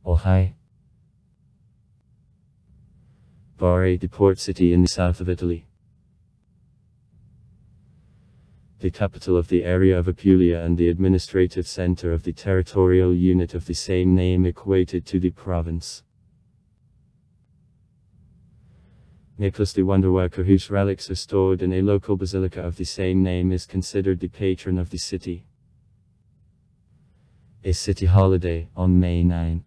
Ohio. Bari, the port city in the south of Italy. The capital of the area of Apulia and the administrative center of the territorial unit of the same name equated to the province. Nicholas the Wonderworker, whose relics are stored in a local basilica of the same name, is considered the patron of the city. A city holiday on May 9.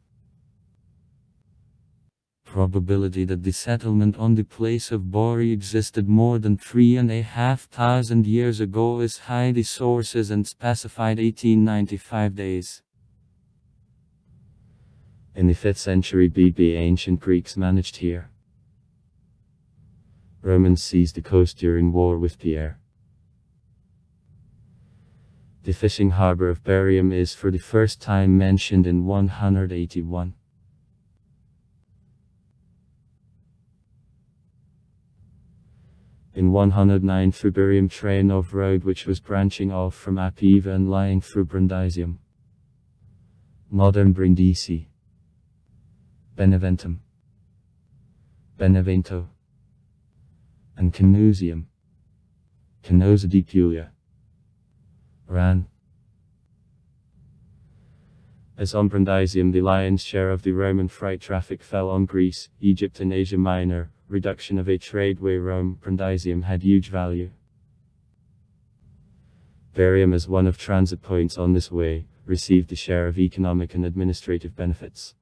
Probability that the settlement on the place of Bari existed more than 3,500 years ago is high. The sources and specified 1895 days. In the 5th century BB, ancient Greeks managed here. Romans seized the coast during war with Pierre. The fishing harbor of Barium is for the first time mentioned in 181. In 109 through Barium Trainov road, which was branching off from Apiva and lying through Brundisium, modern Brindisi, Beneventum, Benevento, and Canusium, Canosa di Puglia, ran. As on Brundisium, the lion's share of the Roman freight traffic fell on Greece, Egypt and Asia Minor. Reduction of a tradeway Rome, Brundisium had huge value. Barium, as one of transit points on this way, received a share of economic and administrative benefits.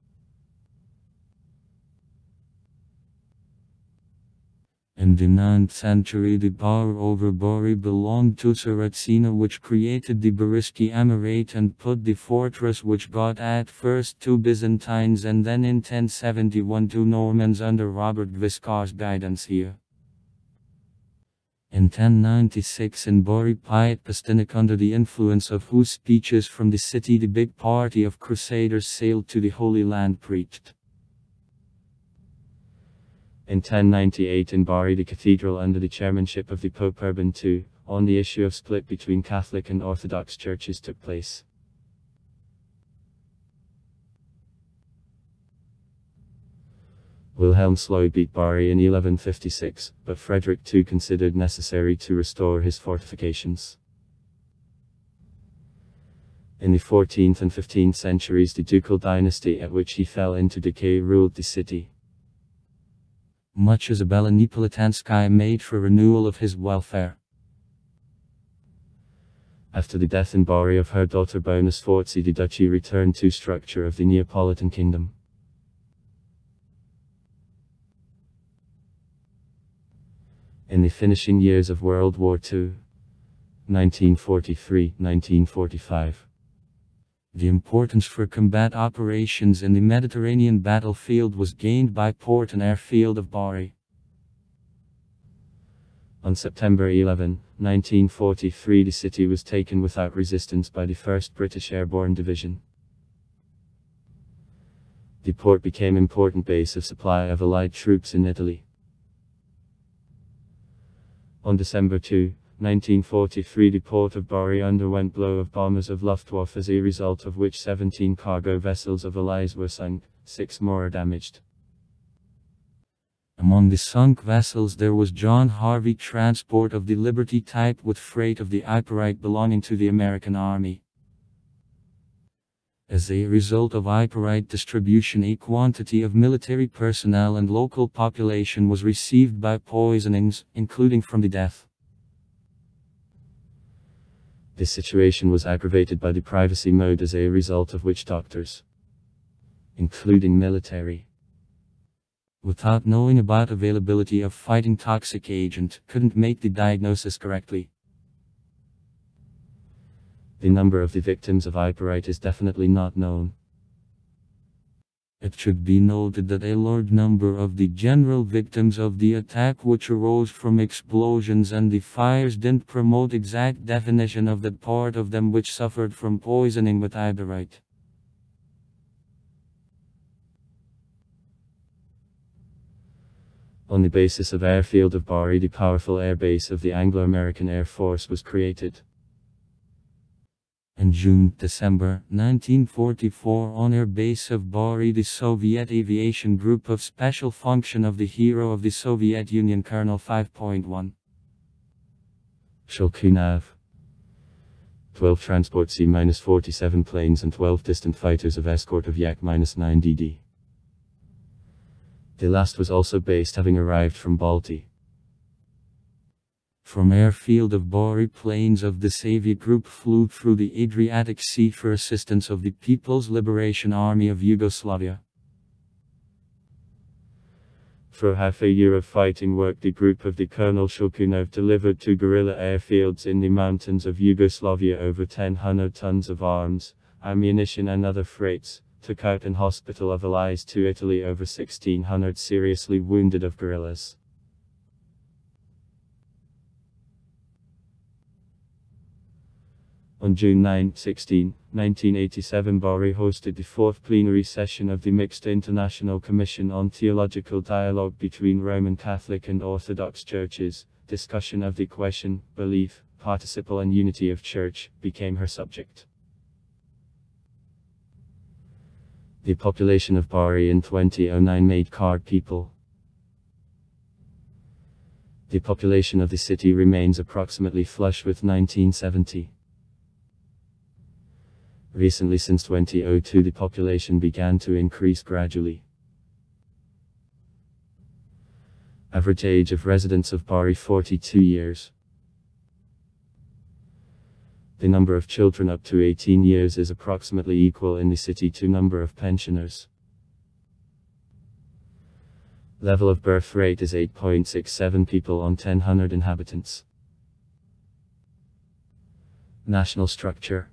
In the 9th century, the power over Bari belonged to Saracina, which created the Bariski Emirate and put the fortress, which got at first to Byzantines and then in 1071 to Normans under Robert Guiscard's guidance here. In 1096 in Bari, Piet Pastinak, under the influence of whose speeches from the city the big party of crusaders sailed to the Holy Land, preached. In 1098 in Bari, the cathedral, under the chairmanship of the Pope Urban II, on the issue of split between Catholic and Orthodox churches, took place. Wilhelm Sloy beat Bari in 1156, but Frederick II considered necessary to restore his fortifications. In the 14th and 15th centuries, the ducal dynasty, at which he fell into decay, ruled the city. Much Isabella Neapolitanskaya made for renewal of his welfare. After the death in Bari of her daughter Bona Sforza, the duchy returned to structure of the Neapolitan kingdom. In the finishing years of World War II, 1943-1945, the importance for combat operations in the Mediterranean battlefield was gained by port and airfield of Bari. On September 11, 1943, the city was taken without resistance by the 1st British Airborne Division. The port became an important base of supply of Allied troops in Italy. On December 2, 1943, the port of Bari underwent blow of bombers of Luftwaffe, as a result of which 17 cargo vessels of Allies were sunk, 6 more are damaged. Among the sunk vessels there was John Harvey transport of the Liberty type with freight of the Ypirite belonging to the American Army. As a result of Ypirite distribution, a quantity of military personnel and local population was received by poisonings, including from the death. This situation was aggravated by the privacy mode, as a result of which doctors, including military, without knowing about availability of fighting toxic agent, couldn't make the diagnosis correctly. The number of the victims of Ypirite is definitely not known. It should be noted that a large number of the general victims of the attack, which arose from explosions and the fires, didn't promote exact definition of that part of them which suffered from poisoning with Ypirite. On the basis of airfield of Bari, the powerful air base of the Anglo-American Air Force was created. In June-December 1944, on air base of Bari, the Soviet aviation group of special function of the hero of the Soviet Union Colonel 5.1 Shulkunav. 12 transport C-47 planes and 12 distant fighters of escort of Yak-9DD. The last was also based, having arrived from Balti. From airfield of Bari, planes of the Soviet group flew through the Adriatic Sea for assistance of the People's Liberation Army of Yugoslavia. For half a year of fighting work, the group of the Colonel Shulkunov delivered to guerrilla airfields in the mountains of Yugoslavia over 1,000 tons of arms, ammunition and other freights, took out an hospital of allies to Italy over 1,600 seriously wounded of guerrillas. On June 9-16, 1987, Bari hosted the fourth plenary session of the Mixed International Commission on Theological Dialogue between Roman Catholic and Orthodox Churches. Discussion of the question, belief, participle and unity of Church, became her subject. The population of Bari in 2009 made card people. The population of the city remains approximately flush with 1970. Recently, since 2002, the population began to increase gradually. Average age of residents of Bari 42 years. The number of children up to 18 years is approximately equal in the city to number of pensioners. Level of birth rate is 8.67 people on 1,000 inhabitants. National structure.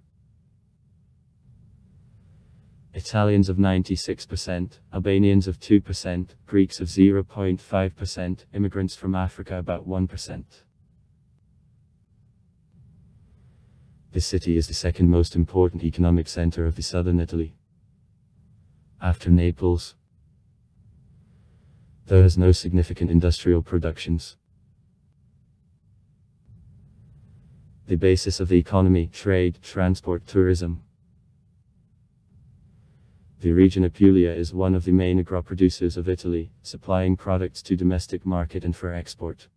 Italians of 96%, Albanians of 2%, Greeks of 0.5%, immigrants from Africa about 1%. This city is the second most important economic center of the southern Italy, after Naples. There is no significant industrial productions. The basis of the economy: trade, transport, tourism. The region Apulia is one of the main agro-producers of Italy, supplying products to domestic market and for export.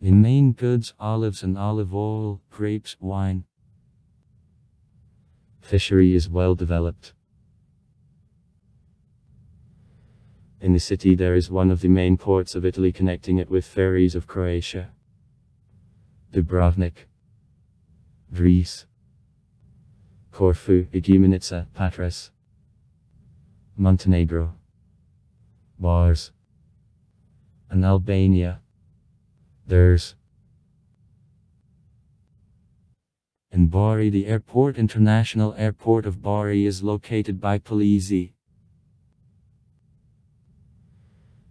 The main goods: olives and olive oil, grapes, wine. Fishery is well developed. In the city there is one of the main ports of Italy, connecting it with ferries of Croatia, Dubrovnik, Greece, Corfu, Igoumenitsa, Patras, Montenegro, Bars, and Albania. There's in Bari, the airport, International Airport of Bari, is located by Polisi.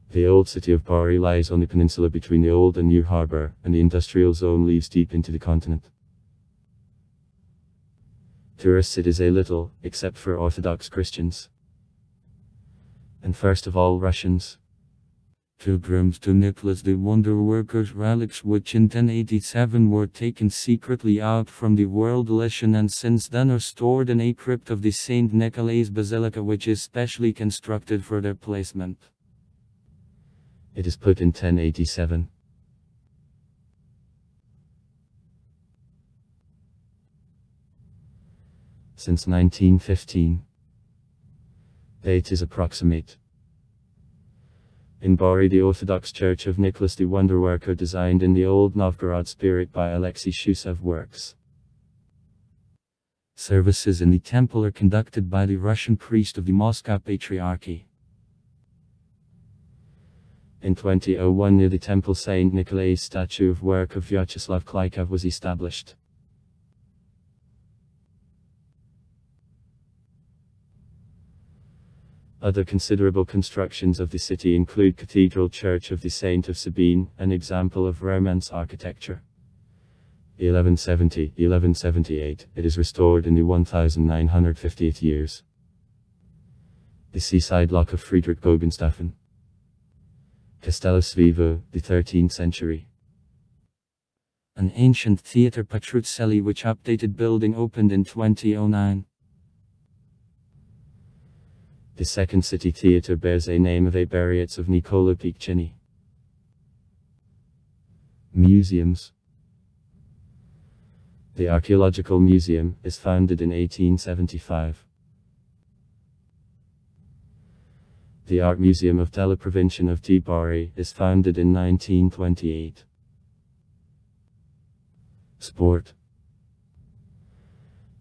The old city of Bari lies on the peninsula between the old and new harbour, and the industrial zone leads deep into the continent. Tourists it is a little, except for Orthodox Christians, and first of all Russians. Pilgrims to Nicholas the Wonder Worker's relics, which in 1087 were taken secretly out from the world Lycian and since then are stored in a crypt of the St. Nicholas Basilica, which is specially constructed for their placement. It is put in 1087. Since 1915. Date is approximate. In Bari, the Orthodox Church of Nicholas the Wonder Worker, designed in the Old Novgorod spirit by Alexei Shushev, works. Services in the temple are conducted by the Russian priest of the Moscow Patriarchy. In 2001, near the temple, Saint Nicholas statue of work of Vyacheslav Klykov was established. Other considerable constructions of the city include Cathedral Church of the Saint of Sabine, an example of Romance architecture. 1170-1178, it is restored in the 1950th years. The seaside lock of Friedrich Bogenstaffen. Castello Svevo, the 13th century. An ancient theatre Patruzzelli which updated building opened in 2009. The second city theatre bears a name of a Bariets of Nicola Piccini. Museums. The Archaeological Museum is founded in 1875. The Art Museum of della Provincia of Bari is founded in 1928. Sport.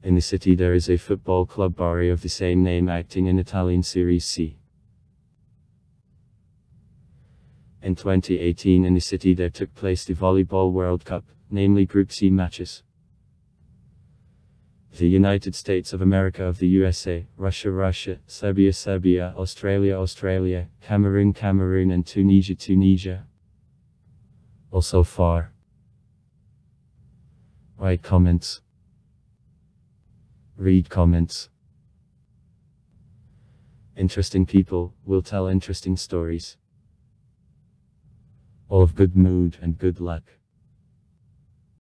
In the city there is a football club Bari of the same name acting in Italian Serie C. In 2018 in the city there took place the Volleyball World Cup, namely Group C matches. The United States of America of the USA, Russia, Serbia, Australia, Cameroon and Tunisia. Also far. Write comments. Read comments. Interesting people will tell interesting stories. All of good mood and good luck.